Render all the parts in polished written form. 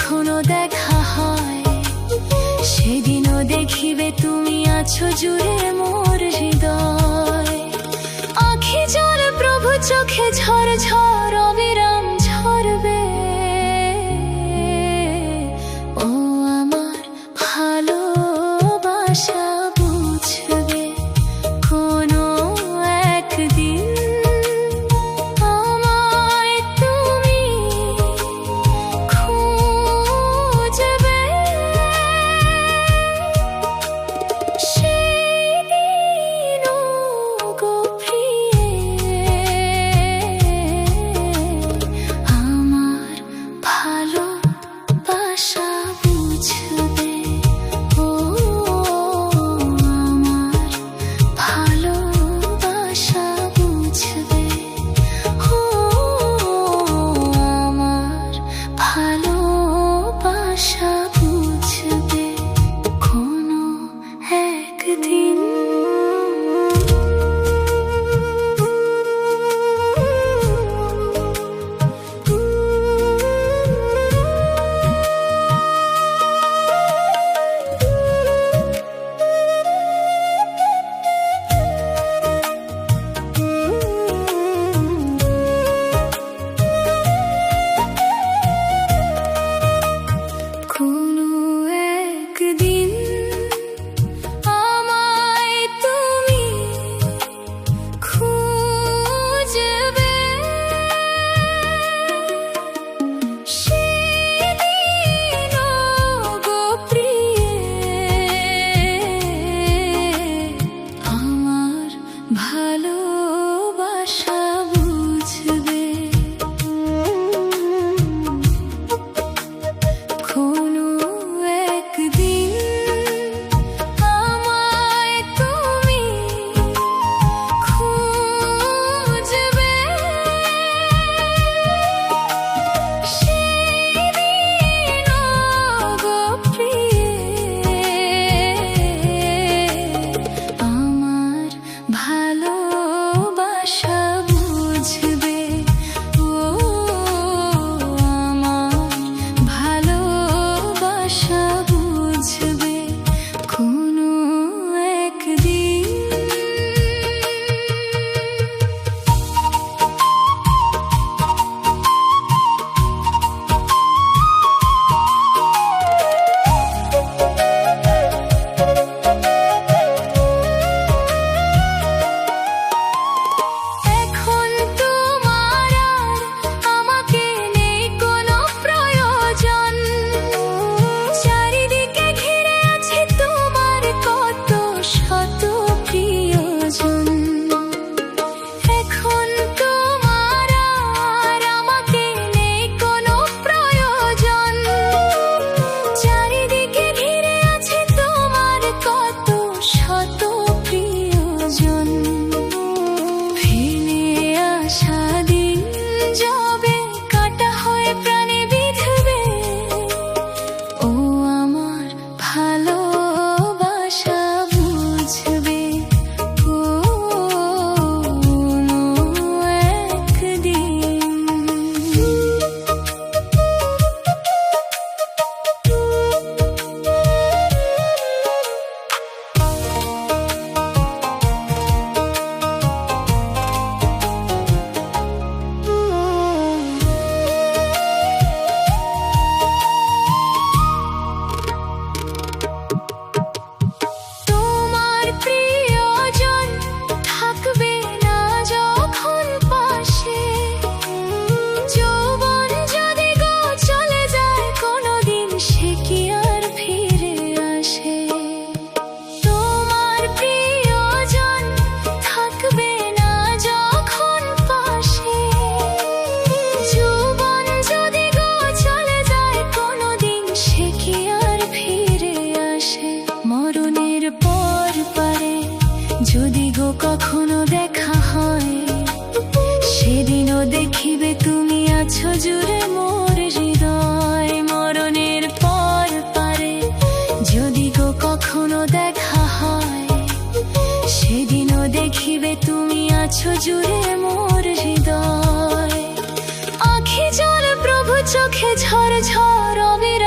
কখনো দেখা হয়, সেদিনও দেখিবে তুমি আছো জুড়ে মোর হৃদয়। আখি জল প্রভু চোখে ঝর ঝর অবিরাম ঝরবে। ও আমার ভালোবাসা বুঝবে কোনো একদিন, আমায় তুমি খুঁজবে। সেদিনও গো প্রিয়ে আমার ভালোবাসা বুঝবে। ও আমার ভালোবাসা বুঝবে। ও আমার ভালোবাসা বুঝবে কোনো একদিন। কোনো একদিন আমায় তুমি খুঁজবে। সেদিনও গো প্রিয়ে আমার ভালোবাসা বুঝবে। কোনো একদিন আমায় তুমি খুঁজবে। সেদিনও গো প্রিয়ে আমার ভালোবাসা বুঝবে। ও আমার ভালোবাসা বুঝবে কোনো একদিন। এখন তোমার আর আমাকে নেই কোনো প্রয়োজন, চারিদিকে ঘিরে আছে তোমার কত শত প্রিয়জন। এখন তোমার আর আমাকে নেই কোনো প্রয়োজন, চারিদিকে ঘিরে আছে তোমার কত শত প্রিয়জন। ফিরে আসা দিন যবে কাটা হয়ে প্রাণে বিঁধবে। ও আমার ভালোবাসা বুঝবে কোনো একদিন। তোমার প্রিয়জন থাকবে না যখন পাশে, যৌবন যদি গো চলে যায় কোনোদিন সে কি আর ফিরে আসে। তোমার প্রিয়জন থাকবে না যখন পাশে, যৌবন যদি গো চলে যায় কোনোদিন সে কি আর ফিরে আসে। মরণের পর পারে যদি গো কখনো দেখা হয়, সেদিনও দেখিবে তুমি আছো জুড়ে মোর হৃদয়। মরণের পর পারে যদি গো কখনো দেখা হয়, সেদিনও দেখিবে তুমি আছো জুড়ে মোর হৃদয়। আখি জল প্রভু চোখে ঝর ঝর অবিরাম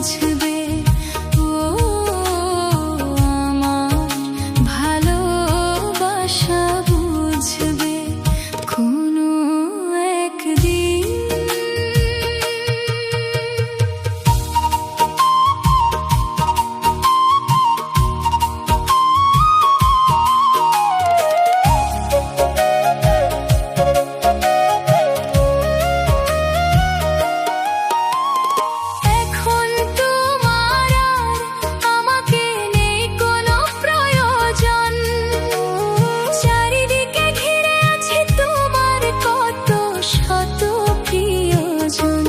বুঝবে। ও আমার ভালোবাসা বুঝবে কোনো একদিন। এখন তোমার আর আমাকে নেই কোনো প্রয়োজন, চারিদিকে ঘিরে আছে তোমার কত শত প্রিয়জন।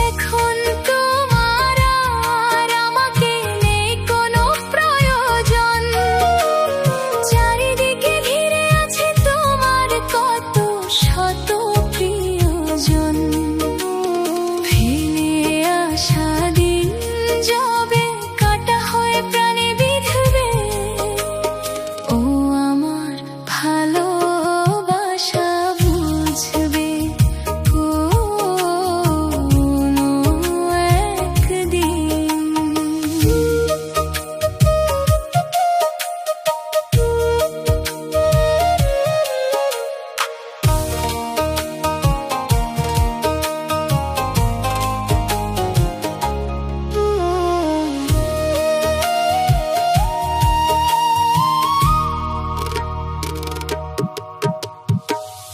এখন তোমার আর আমাকে নেই কোনো প্রয়োজন, চারিদিকে ঘিরে আছে তোমার কত শত প্রিয়জন। ফেলে আসা দিন যাবে, কাটা হয়ে প্রাণে বিঁধবে। ও আমার ভালোবাসা বুঝবে কোনো একদিন।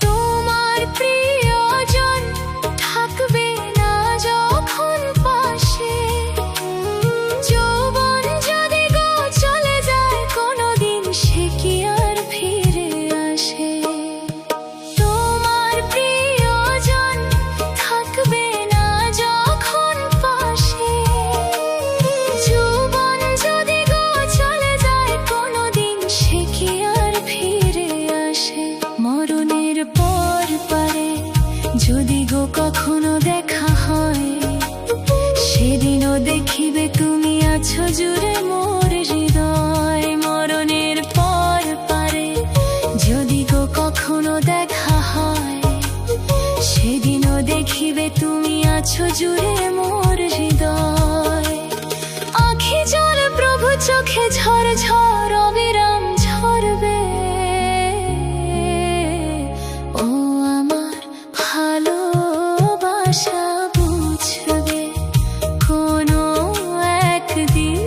তোমার প্রিয়জন থাকবে না যখন পাশে, যৌবন যদি গো চলে যায় কোনোদিন সে কি আর ফিরে আসে। তোমার প্রিয়জন থাকবে না যখন পাশে, যৌবন যদি গো চলে যায় কোনোদিন সে কি আর ফিরে আসে। মরণের পর পারে যদি গো কখনো দেখা হয়, সেদিনও দেখিবে তুমি আছো জুড়ে মোর হৃদয়। মরণের পর পারে যদি গো কখনো দেখা হয়, সেদিনও দেখিবে তুমি আছো জুড়ে মোর হৃদয়। আখি জল প্রভু চোখে ঝড় ঝড় অবিরাম ঝরবে। ও আমার ভালোবাসা বুঝবে কোনো একদিন।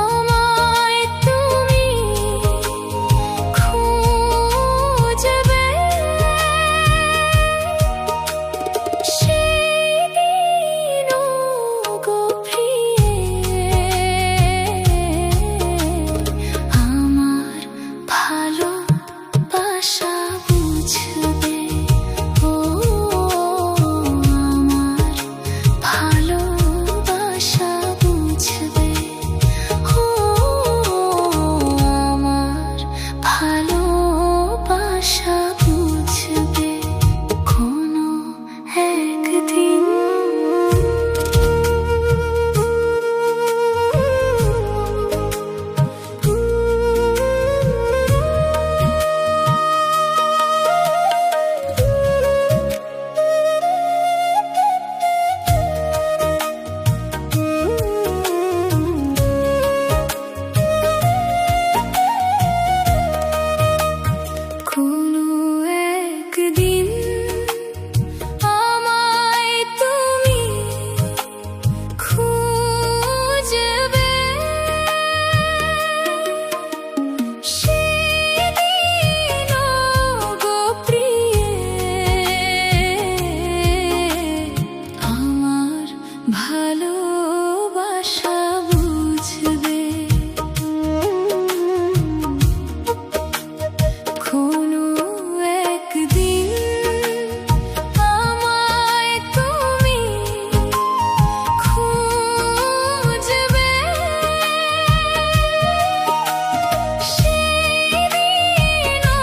আমায় তুমি খুঁজবে, সেদিনও গো প্রিয়ে আমার ভালোবাসা বুঝবে। ও আমার ভালোবাসা বুঝবে। ও আমার ভালোবাসা বুঝবে কোনো একদিন। কোনো একদিন আমায় তুমি খুঁজবে, সেদিনও গো প্রিয়ে আমার ভালোবাসা বুঝবে কোনো একদিন। আমায় তুমি খুঁজবে, সেদিনও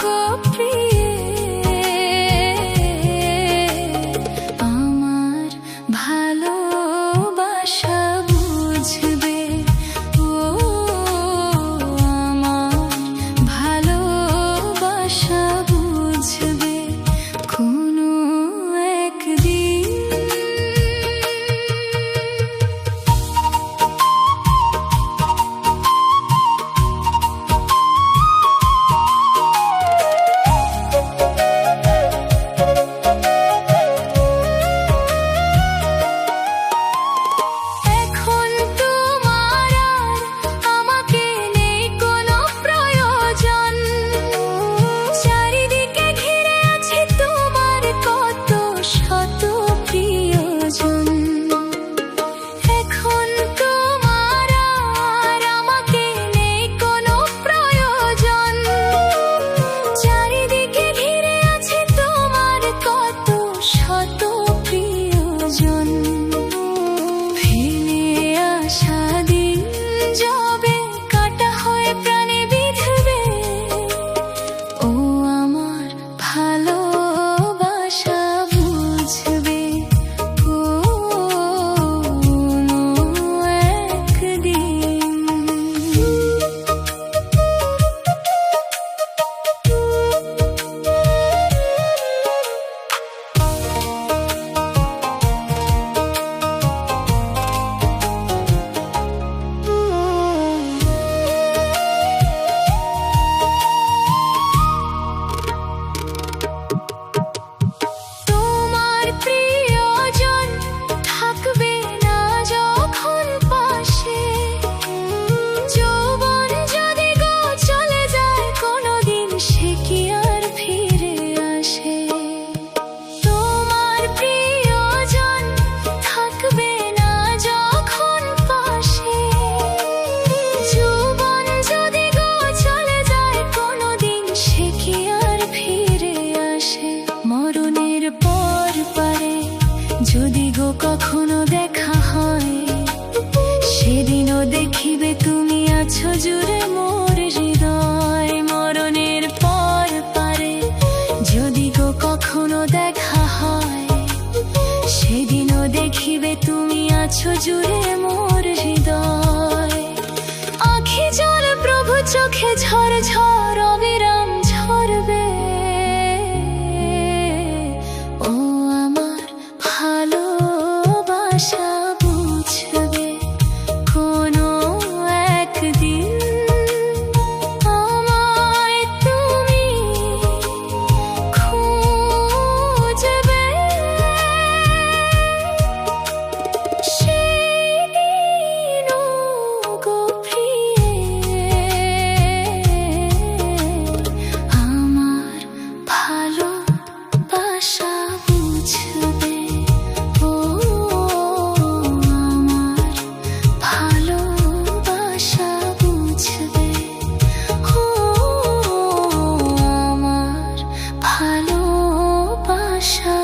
গো প্রিয়ে আমার ভালোবাসা বুঝবে। ও আমার ভালোবাসা বুঝবে কোনো একদিন। গো কখনো দেখা হয়, সেদিনও দেখিবে তুমি আছো জুড়ে মোর হৃদয়। মরণের পর পারে যদি গো কখনো দেখা হয়, সেদিনও দেখিবে তুমি আছো জুড়ে মোর হৃদয়। আখি জল প্রভু চোখে ঝর ঝর অবিরাম ঝরবে। ও আমার ভালোবাসা বুঝবে কোনো একদিন, আমায় তুমি খুঁজবে। সেদিনও গো প্রিয়ে আমার ভালোবাসা বুঝবে। ও আমার ভালোবাসা বুঝবে। ও আমার ভালোবাসা